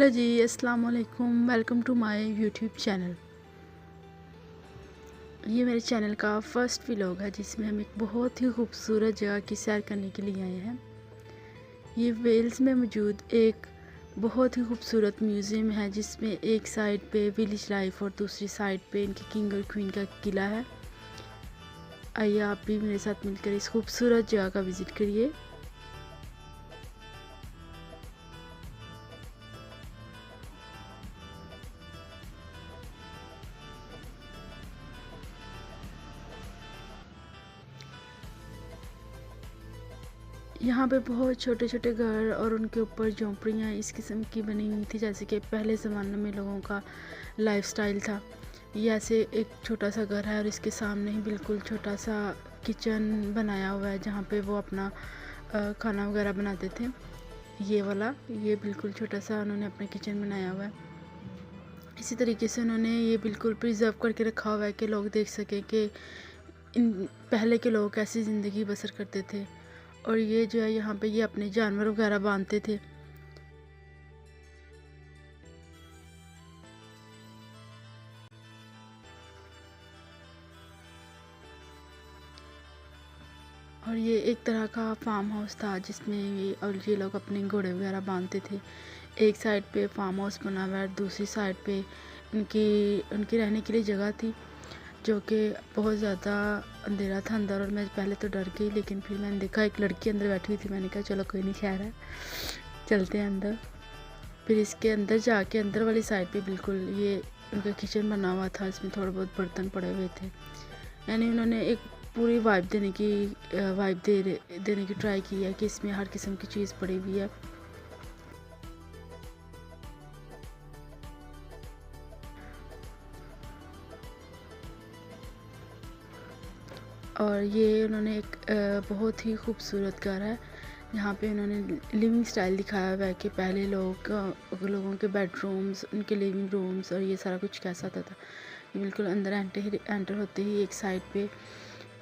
Hello ji, अस्सलाम वालेकुम। Welcome to my YouTube channel. ये मेरे चैनल का फर्स्ट व्लॉग है जिसमें हम एक बहुत ही खूबसूरत जगह की सैर करने के लिए आए हैं। ये वेल्स में मौजूद एक बहुत ही खूबसूरत म्यूज़ियम है जिसमें एक साइड पे विलेज लाइफ और दूसरी साइड पे इनके किंग और क्वीन का किला है। आइए आप भी मेरे साथ मिलकर इस खूबसूरत जगह का विज़िट करिए। यहाँ पे बहुत छोटे छोटे घर और उनके ऊपर झोंपड़ियाँ इस किस्म की बनी हुई थी, जैसे कि पहले ज़माने में लोगों का लाइफस्टाइल था। ये ऐसे एक छोटा सा घर है और इसके सामने ही बिल्कुल छोटा सा किचन बनाया हुआ है जहाँ पे वो अपना खाना वगैरह बनाते थे। ये वाला ये बिल्कुल छोटा सा उन्होंने अपना किचन बनाया हुआ है। इसी तरीके से उन्होंने ये बिल्कुल प्रिजर्व करके रखा हुआ है कि लोग देख सकें कि इन पहले के लोग कैसी ज़िंदगी बसर करते थे। और ये जो है यहाँ पे ये अपने जानवर वगैरह बांधते थे। और ये एक तरह का फार्म हाउस था जिसमें ये लोग अपने घोड़े वगैरह बांधते थे। एक साइड पे फार्म हाउस बना हुआ है, दूसरी साइड पे उनकी रहने के लिए जगह थी, जो कि बहुत ज़्यादा अंधेरा था अंदर। और मैं पहले तो डर गई, लेकिन फिर मैंने देखा एक लड़की अंदर बैठी हुई थी। मैंने कहा चलो कोई नहीं, खैर है, चलते हैं अंदर। फिर इसके अंदर जाके अंदर वाली साइड पे बिल्कुल ये उनका किचन बना हुआ था। इसमें थोड़े बहुत बर्तन पड़े हुए थे। यानी उन्होंने एक पूरी वाइब देने की ट्राई की है कि इसमें हर किस्म की चीज़ पड़ी हुई है। और ये उन्होंने एक बहुत ही खूबसूरत घर है। यहाँ पे उन्होंने लिविंग स्टाइल दिखाया हुआ है कि पहले लोगों के बेडरूम्स, उनके लिविंग रूम्स और ये सारा कुछ कैसा था। ये बिल्कुल अंदर एंटर होते ही एक साइड पे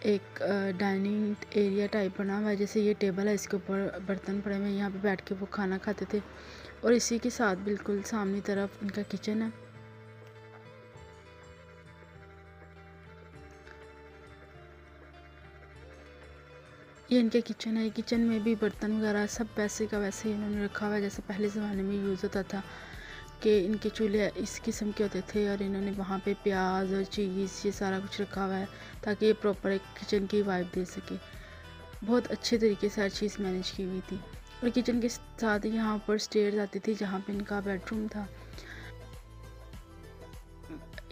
एक डाइनिंग एरिया टाइप बना हुआ है। जैसे ये टेबल है, इसके ऊपर बर्तन पड़े हुए हैं, यहाँ पे बैठ के वो खाना खाते थे। और इसी के साथ बिल्कुल सामने तरफ इनका किचन है। ये इनके किचन है। किचन में भी बर्तन वगैरह सब वैसे का वैसे ही इन्होंने रखा हुआ है जैसे पहले ज़माने में यूज़ होता था, कि इनके चूल्हे इस किस्म के होते थे। और इन्होंने वहाँ पे प्याज और चीज़ ये सारा कुछ रखा हुआ है ताकि ये प्रॉपर एक किचन की वाइब दे सके। बहुत अच्छे तरीके से हर चीज़ मैनेज की हुई थी। और किचन के साथ ही यहाँ पर स्टेयर्स आती थी जहाँ पे इनका बेडरूम था।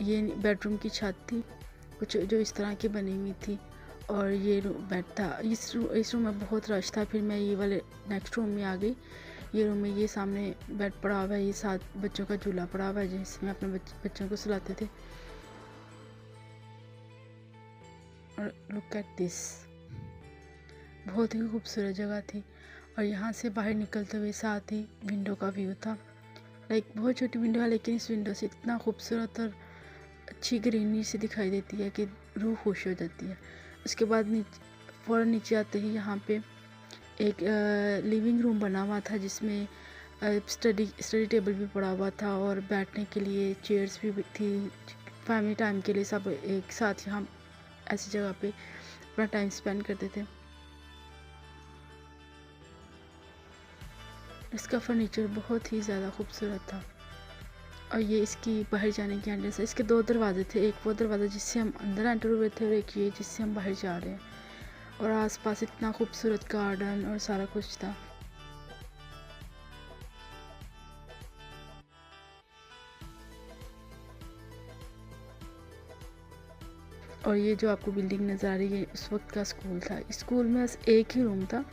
ये बेडरूम की छत थी कुछ जो इस तरह की बनी हुई थी। और ये बेड था। इस रूम में बहुत रश था। फिर मैं ये वाले नेक्स्ट रूम में आ गई। ये रूम में ये सामने बेड पड़ा हुआ है, ये साथ बच्चों का झूला पड़ा हुआ है जिसमें अपने बच्चों को सुलाते थे। और लुक एट दिस, बहुत ही खूबसूरत जगह थी। और यहाँ से बाहर निकलते हुए साथ ही विंडो का व्यू था। लाइक बहुत छोटी विंडो है, लेकिन इस विंडो से इतना खूबसूरत और अच्छी ग्रीनरी से दिखाई देती है कि रूह खुश हो जाती है। उसके बाद फ़ौरन नीचे आते ही यहाँ पे एक लिविंग रूम बना हुआ था जिसमें स्टडी टेबल भी पड़ा हुआ था और बैठने के लिए चेयर्स भी थी। फैमिली टाइम के लिए सब एक साथ यहाँ ऐसी जगह पे अपना टाइम स्पेंड करते थे। इसका फर्नीचर बहुत ही ज़्यादा खूबसूरत था। और ये इसकी बाहर जाने की एंट्रेंस है। इसके दो दरवाजे थे, एक वो दरवाज़ा जिससे हम अंदर एंटर हुए थे और एक ये जिससे हम बाहर जा रहे हैं। और आसपास इतना खूबसूरत गार्डन और सारा कुछ था। और ये जो आपको बिल्डिंग नज़र आ रही है उस वक्त का स्कूल था। इस स्कूल में बस एक ही रूम था।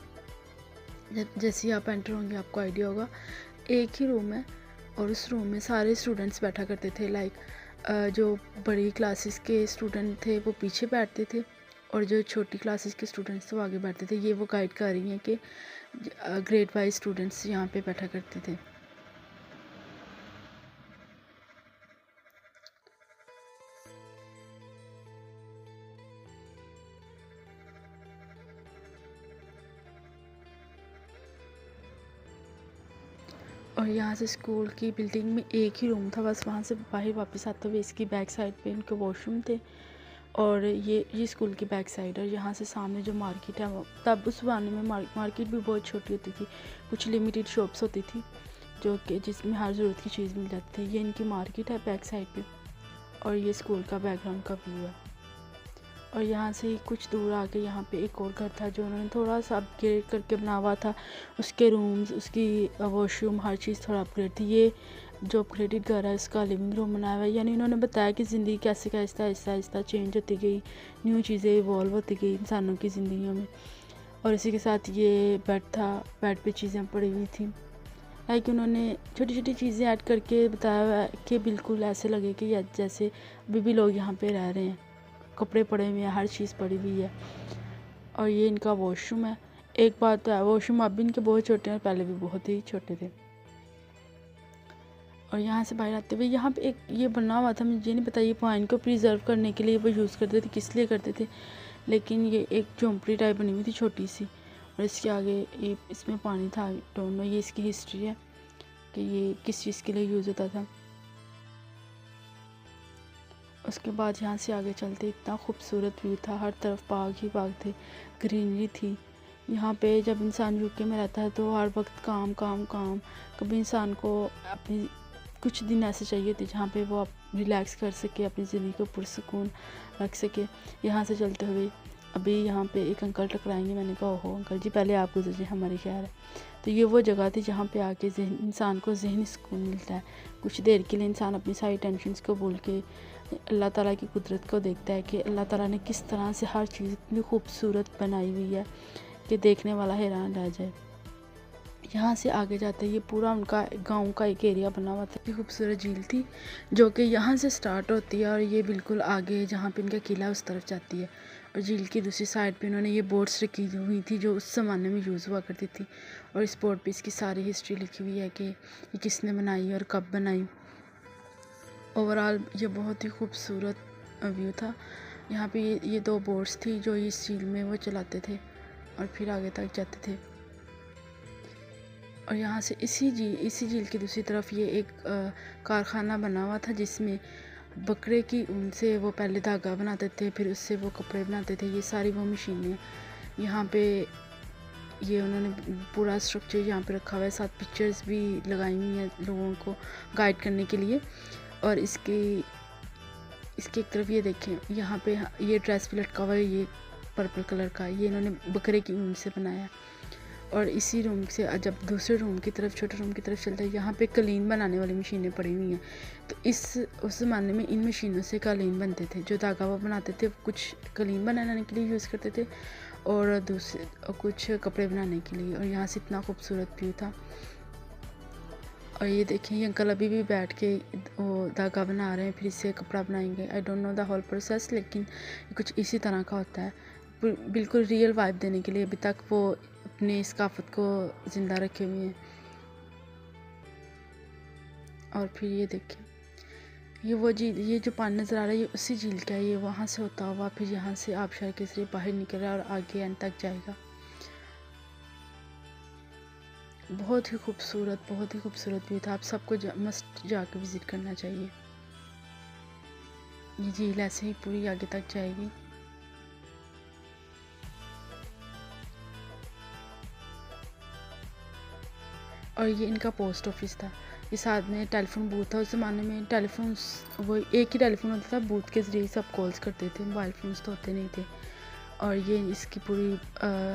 जैसे ही आप एंटर होंगे आपको आइडिया होगा, एक ही रूम है। और उस रूम में सारे स्टूडेंट्स बैठा करते थे। लाइक जो बड़ी क्लासेस के स्टूडेंट थे वो पीछे बैठते थे और जो छोटी क्लासेस के स्टूडेंट्स थे वो आगे बैठते थे। ये वो गाइड कर रही हैं कि ग्रेड वाइज स्टूडेंट्स यहाँ पे बैठा करते थे। और यहाँ से स्कूल की बिल्डिंग में एक ही रूम था बस, वहाँ से बाहर वापस आते हुए इसकी बैक साइड पे इनके वॉशरूम थे। और ये स्कूल की बैक साइड है। यहाँ से सामने जो मार्केट है वो तब उस ज़माने में मार्केट भी बहुत छोटी होती थी, कुछ लिमिटेड शॉप्स होती थी जो कि जिसमें हर ज़रूरत की चीज़ मिल जाती थी। ये इनकी मार्केट है बैक साइड पे, और ये स्कूल का बैकग्राउंड का व्यू है। और यहाँ से कुछ दूर आके यहाँ पे एक और घर था जो उन्होंने थोड़ा सा अपग्रेड करके बना हुआ था। उसके रूम्स, उसकी वॉशरूम, हर चीज़ थोड़ा अपग्रेड थी। ये जो अपग्रेडेड घर है उसका लिविंग रूम बनाया हुआ है। यानी उन्होंने बताया कि ज़िंदगी कैसे कैसे आहिस्ता आहिस्ता चेंज होती गई, न्यू चीज़ें इवॉल्व होती गई इंसानों की ज़िंदगियों में। और इसी के साथ ये बेड था, बेड पे चीज़ें पड़ी हुई थी। लाइक उन्होंने छोटी छोटी चीज़ें ऐड करके बताया हुआ है कि बिल्कुल ऐसे लगे कि जैसे अभी भी लोग यहाँ पे रह रहे हैं। कपड़े पड़े हुए हैं, हर चीज़ पड़ी हुई है। और ये इनका वॉशरूम है। एक बात तो है, वॉशरूम अब भी इनके बहुत छोटे हैं और पहले भी बहुत ही छोटे थे। और यहाँ से बाहर आते हुए यहाँ पे एक ये बना हुआ था, मुझे नहीं पता ये पॉइंट को प्रिजर्व करने के लिए वो यूज़ करते थे, किस लिए करते थे, लेकिन ये एक झोंपड़ी टाइप बनी हुई थी छोटी सी, और इसके आगे ये इसमें पानी था। डोंट नो ये इसकी हिस्ट्री है कि ये किस चीज़ के लिए यूज़ होता था। उसके बाद यहाँ से आगे चलते इतना खूबसूरत व्यू था, हर तरफ बाग ही बाग थे, ग्रीनरी थी। यहाँ पे जब इंसान यूके में रहता है तो हर वक्त काम काम काम, कभी इंसान को अपनी कुछ दिन ऐसे चाहिए थे जहाँ पे वो आप रिलैक्स कर सके, अपनी ज़िंदगी को पुरसुकून रख सके। यहाँ से चलते हुए अभी यहाँ पे एक अंकल टकराएंगे, मैंने कहा ओहो अंकल जी पहले आप गुजरिए, हमारी खैर है। तो ये वो जगह थी जहाँ पे आके इंसान को ज़हनी सुकून मिलता है। कुछ देर के लिए इंसान अपनी सारी टेंशन्स को भूल के अल्लाह ताला की कुदरत को देखता है कि अल्लाह ताला ने किस तरह से हर चीज़ इतनी खूबसूरत बनाई हुई है कि देखने वाला हैरान रह जाए। यहाँ से आगे जाते ये पूरा उनका गांव का एक एरिया बना हुआ था। खूबसूरत झील थी जो कि यहाँ से स्टार्ट होती है और ये बिल्कुल आगे जहाँ पे इनका किला उस तरफ जाती है। और झील की दूसरी साइड पे उन्होंने ये बोट्स रखी हुई थी जो उस ज़माने में यूज़ हुआ करती थी, और इस बोर्ड पे इसकी सारी हिस्ट्री लिखी हुई है कि ये किसने बनाई और कब बनाई। ओवरऑल ये बहुत ही खूबसूरत व्यू था। यहाँ पे ये दो बोट्स थी जो इस झील में वो चलाते थे और फिर आगे तक जाते थे। और यहाँ से इसी झील की दूसरी तरफ ये एक कारखाना बना हुआ था जिसमें बकरे की ऊन से वो पहले धागा बनाते थे, फिर उससे वो कपड़े बनाते थे। ये सारी वो मशीनें यहाँ पे ये उन्होंने पूरा स्ट्रक्चर यहाँ पे रखा हुआ है, साथ पिक्चर्स भी लगाई हुई हैं लोगों को गाइड करने के लिए। और इसकी एक तरफ ये देखें, यहाँ पे ये ड्रेस भी लटका हुआ है, ये पर्पल कलर का, ये इन्होंने बकरे की ऊन से बनाया। और इसी रूम से जब दूसरे रूम की तरफ, छोटे रूम की तरफ चलता है, यहाँ पे कालीन बनाने वाली मशीनें पड़ी हुई हैं। तो उस ज़माने में इन मशीनों से कालीन बनते थे, जो धागा वो बनाते थे कुछ कालीन बनाने के लिए यूज़ करते थे और दूसरे कुछ कपड़े बनाने के लिए। और यहाँ से इतना खूबसूरत व्यू था। और ये देखें ये अंकल अभी भी बैठ के वो धागा बना रहे हैं, फिर इससे कपड़ा बनाएंगे। I don't know the whole process, लेकिन कुछ इसी तरह का होता है। बिल्कुल रियल वाइब देने के लिए अभी तक वो अपने सकाफत को ज़िंदा रखे हुए हैं। और फिर ये देखें ये वो झील, ये जो पानी नज़र आ रहा है ये उसी झील का है। ये वहाँ से होता हुआ फिर यहाँ से आबशार के जरिए बाहर निकल रहा है और आगे एंड तक जाएगा। बहुत ही खूबसूरत व्यू था। आप सबको मस्ट जाकर विज़िट करना चाहिए। ये झील ऐसे ही पूरी आगे तक जाएगी। और ये इनका पोस्ट ऑफिस था। ये साथ में टेलीफोन बूथ था। उस ज़माने में टेलीफोन वो एक ही टेलीफोन होता था, बूथ के ज़रिए सब कॉल्स करते थे, मोबाइल फ़ोन्स तो होते नहीं थे। और ये इसकी पूरी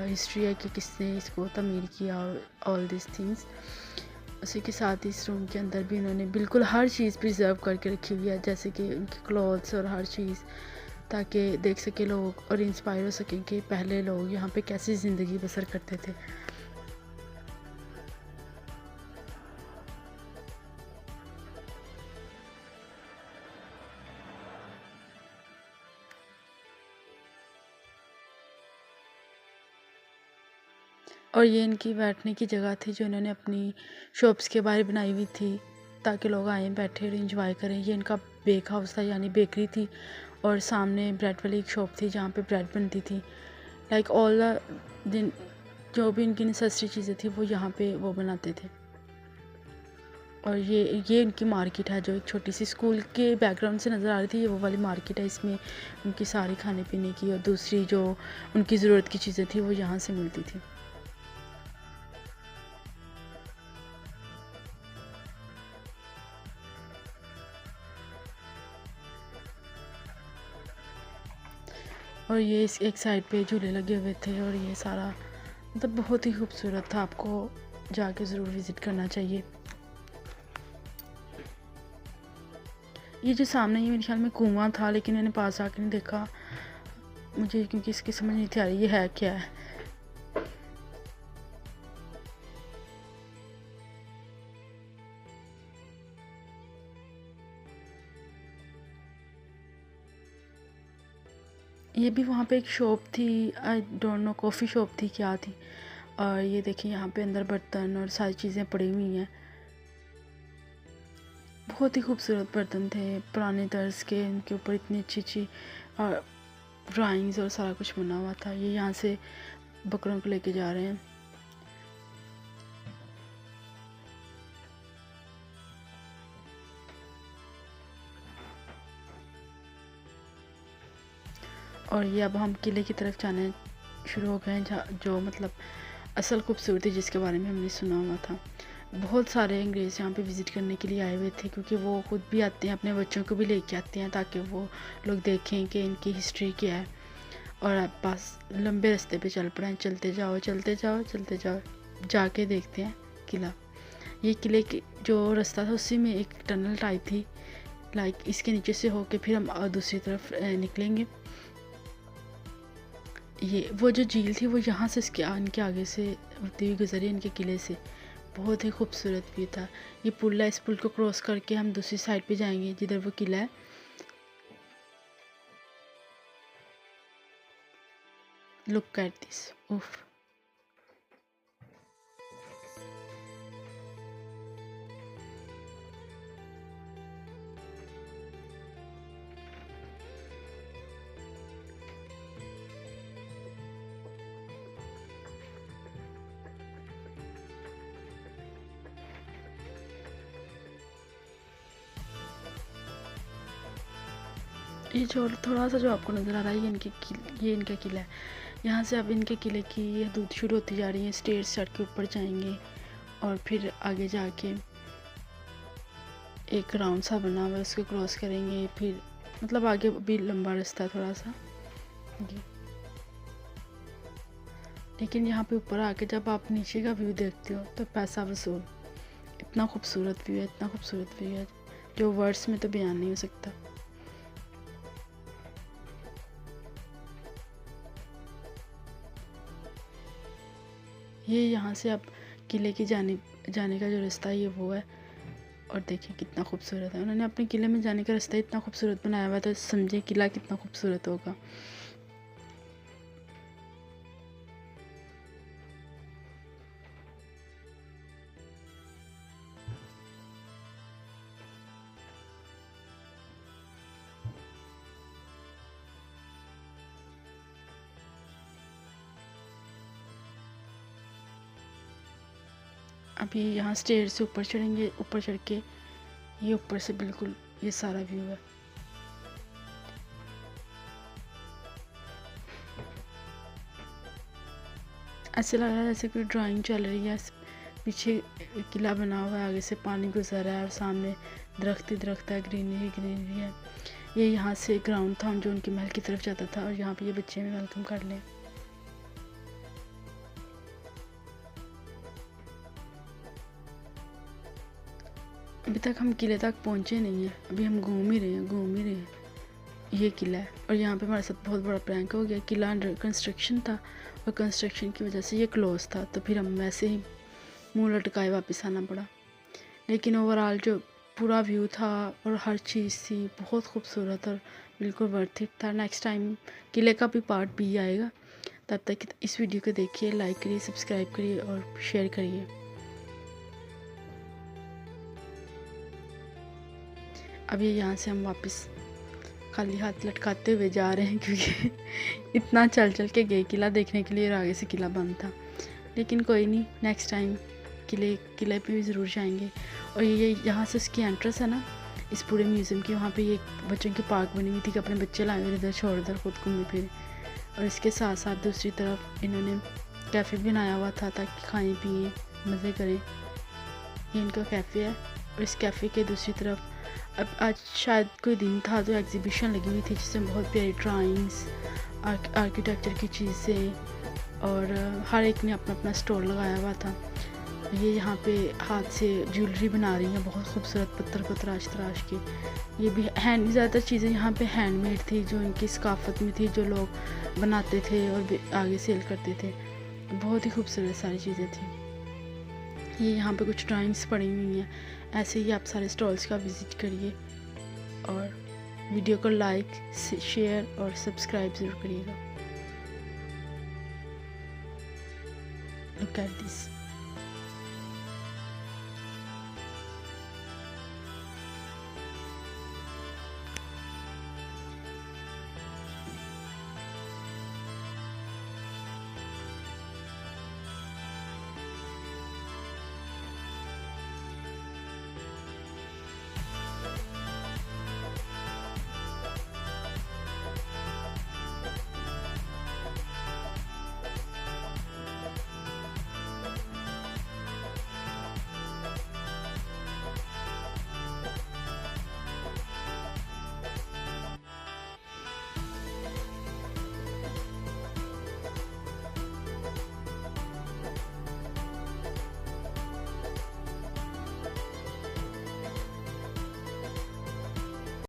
हिस्ट्री है कि किसने इसको तमीर किया और ऑल दिस थिंग्स। उसी के साथ इस रूम के अंदर भी इन्होंने बिल्कुल हर चीज़ प्रिजर्व करके रखी हुई है, जैसे कि उनके क्लॉथ्स और हर चीज़, ताकि देख सके लोग और इंस्पायर हो सकें कि पहले लोग यहाँ पे कैसी ज़िंदगी बसर करते थे। और ये इनकी बैठने की जगह थी जो इन्होंने अपनी शॉप्स के बाहर बनाई हुई थी ताकि लोग आएँ, बैठे और इंजॉय करें। ये इनका बेक हाउस था, यानी बेकरी थी, और सामने ब्रेड वाली एक शॉप थी जहाँ पे ब्रेड बनती थी। लाइक ऑल द दिन जो भी इनकी नेसेसरी चीज़ें थी वो यहाँ पे वो बनाते थे। और ये उनकी मार्केट है, जो एक छोटी सी स्कूल के बैकग्राउंड से नज़र आ रही थी। ये वो वाली मार्केट है, इसमें उनकी सारी खाने पीने की और दूसरी जो उनकी ज़रूरत की चीज़ें थी वो यहाँ से मिलती थी। और ये इस एक साइड पे झूले लगे हुए थे और ये सारा मतलब बहुत ही खूबसूरत था। आपको जाके ज़रूर विज़िट करना चाहिए। ये जो सामने ये मेरे ख्याल में कुआं था, लेकिन मैंने पास आके नहीं देखा मुझे, क्योंकि इसकी समझ नहीं थी आ रही ये है क्या है। ये भी वहाँ पे एक शॉप थी, आई डोंट नो कॉफ़ी शॉप थी क्या थी। और ये देखिए यहाँ पे अंदर बर्तन और सारी चीज़ें पड़ी हुई हैं। बहुत ही खूबसूरत बर्तन थे पुराने तर्ज के, इनके ऊपर इतनी अच्छी अच्छी ड्राइंग्स और सारा कुछ बना हुआ था। ये यहाँ से बकरों को लेके जा रहे हैं। और ये अब हम किले की तरफ जाने शुरू हो गए हैं, जहाँ जो मतलब असल खूबसूरती जिसके बारे में हमने सुना हुआ था। बहुत सारे अंग्रेज़ यहाँ पे विज़िट करने के लिए आए हुए थे, क्योंकि वो खुद भी आते हैं, अपने बच्चों को भी लेके आते हैं ताकि वो लोग देखें कि इनकी हिस्ट्री क्या है। और आप पास लंबे रास्ते पे चल पड़े हैं, चलते जाओ चलते जाओ चलते जाओ, जाके देखते हैं किला। ये किले की जो रास्ता था उसी में एक टनल टाइप थी, लाइक इसके नीचे से होके फिर हम दूसरी तरफ निकलेंगे। ये वो जो झील थी वो यहाँ से इनके आगे से होती हुई गुजरी इनके किले से। बहुत ही खूबसूरत व्यू था। ये पुल है, इस पुल को क्रॉस करके हम दूसरी साइड पे जाएंगे जिधर वो किला है। लुक एट दिस, उफ। ये जो थोड़ा सा जो आपको नज़र आ रहा है ये इनका किला है। यहाँ से अब इनके किले की ये हदूद शुरू होती जा रही है। स्टेयर्स चढ़ के ऊपर जाएंगे और फिर आगे जाके एक राउंड सा बना हुआ है, उसको क्रॉस करेंगे। फिर मतलब आगे भी लंबा रास्ता है थोड़ा सा, लेकिन यहाँ पे ऊपर आके जब आप नीचे का व्यू देखते हो तो पैसा वसूल। इतना खूबसूरत व्यू है, इतना खूबसूरत व्यू है जो वर्ड्स में तो बयान नहीं हो सकता। ये यहाँ से अब किले की जाने का जो रास्ता है ये वो है। और देखिए कितना खूबसूरत है। उन्होंने अपने किले में जाने का रास्ता इतना खूबसूरत बनाया हुआ है, तो समझे किला कितना खूबसूरत होगा। अभी यहाँ स्टेयर से ऊपर चढ़ेंगे, ऊपर चढ़ के ये ऊपर से बिल्कुल ये सारा व्यू है। ऐसे लग रहा है जैसे कोई ड्राइंग चल रही है। पीछे किला बना हुआ है, आगे से पानी गुजर रहा है और सामने दरख्त ही दरख्त है, ग्रीनरी ग्रीनरी है। ये यहाँ से ग्राउंड था जो उनके महल की तरफ जाता था, और यहाँ पे ये बच्चे भी वेलकम कर लें। अभी तक हम किले तक पहुँचे नहीं हैं, अभी हम घूम ही रहे हैं। ये किला है और यहाँ पे हमारे साथ बहुत बड़ा प्रैंक हो गया। किला अंडर कंस्ट्रक्शन था और कंस्ट्रक्शन की वजह से ये क्लोज था, तो फिर हम वैसे ही मुंह लटकाए वापस आना पड़ा। लेकिन ओवरऑल जो पूरा व्यू था और हर चीज़ थी बहुत खूबसूरत और बिल्कुल वर्थ इट था। नेक्स्ट टाइम किले का भी पार्ट भी आएगा। तब तक इस वीडियो को देखिए, लाइक करिए, सब्सक्राइब करिए और शेयर करिए। अब ये यहाँ से हम वापस खाली हाथ लटकाते हुए जा रहे हैं, क्योंकि इतना चल के गए किला देखने के लिए और आगे से किला बंद था। लेकिन कोई नहीं, नेक्स्ट टाइम किले पे भी ज़रूर जाएंगे। और ये यहाँ से उसकी एंट्रेंस है ना इस पूरे म्यूज़ियम की, वहाँ पे ये बच्चों की पार्क बनी हुई थी कि अपने बच्चे लाए हुए इधर छोड़ इधर खुद घूमे फिरे। और इसके साथ साथ दूसरी तरफ इन्होंने कैफ़े बनाया हुआ था ताकि खाएं पिए मज़े करें। ये इनका कैफ़े है। और इस कैफ़े के दूसरी तरफ अब आज शायद कोई दिन था तो एग्ज़िबिशन लगी हुई थी जिसमें बहुत प्यारी ड्राइंग्स, आर्किटेक्चर की चीज़ें और हर एक ने अपना अपना स्टॉल लगाया हुआ था। ये यहाँ पे हाथ से ज्वेलरी बना रही हैं, बहुत खूबसूरत पत्थर को तराश तराश के। ये भी ज़्यादातर चीज़ें यहाँ पे हैंडमेड थी जो इनकी सकाफत में थी, जो लोग बनाते थे और आगे सेल करते थे। बहुत ही खूबसूरत सारी चीज़ें थी। ये यहाँ पे कुछ ड्राइंग्स पड़ी हुई हैं। ऐसे ही आप सारे स्टॉल्स का विज़िट करिए और वीडियो को लाइक, शेयर और सब्सक्राइब ज़रूर करिएगा। Look at this.